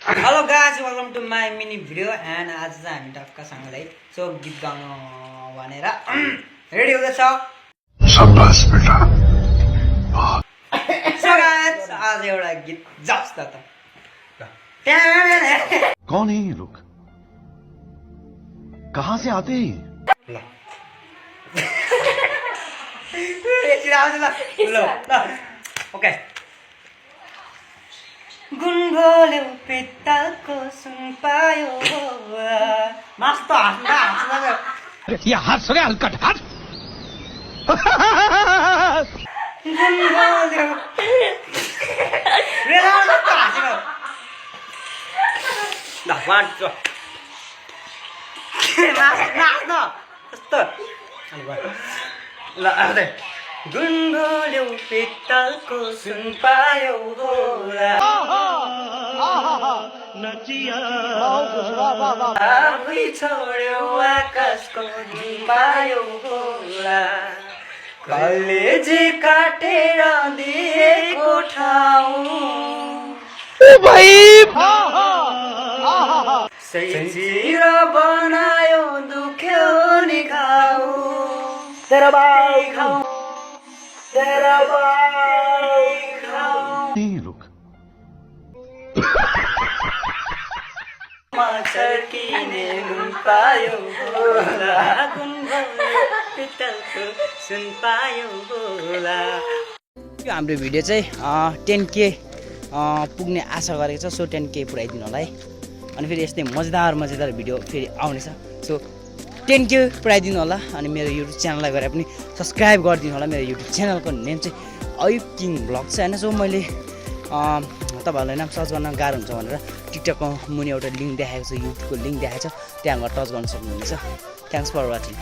Hello guys, welcome to my mini video and आज चाहिँ हामी टक्कासँगले सो गीत गाउनु भनेर रेडी हुँदैछ। शाबाश बेटा। सो गाइस, आज एउटा गीत जाओस् त। कौन है ये लोग, कहाँ से आते हैं? ल एकछिन आउँछ ल ल ओके। गुन्गोल्यो पित्तलको सुन पायो मस्त हाँस्दा ये हंस रहे हलकट हट। गुन्गोल्यो रेला कस्तो हाँसेको ल वाट नाच्न कस्तो ल आउँदै गुन्गोल्यो पित्तलको सुन पायो होला आफै छोड्यो आकाशको धुन पायो होला कलेजी काटेर दिएको ठाउँ सैजिर बनायो दुख्यो नि घाउ तेरा बाई खाऊ तेरा बाई खाऊ ये लोग छर्किने नुन पायो होला गुन्गोल्यो पित्तलको सुन पायो होला। यो हाम्रो भिडियो चाहिँ 10K पुग्ने आशा गरेको छ। सो 10K पुऱ्याइदिनु होला है। अनि फेरि यस्तै मजेदार भिडियो फेरि आउनेछ। सो 10K पुऱ्याइदिनु होला। अनि मेरो युट्युब च्यानललाई गएर पनि सब्सक्राइब गरिदिनु होला। मेरो युट्युब च्यानलको नेम चाहिँ अयुब किङ भ्लग छ होइन। सो मैले तपाईँहरूलाई नाम सर्च गर्न गाह्रो हुन्छ भनेर टिकटकको मुनि एउटा लिङ्क देखाएको छ, युट्युबको लिङ्क देखाएको छ, त्यहाँ गएर टच गर्न सक्नुहुनेछ। Thanks for watching.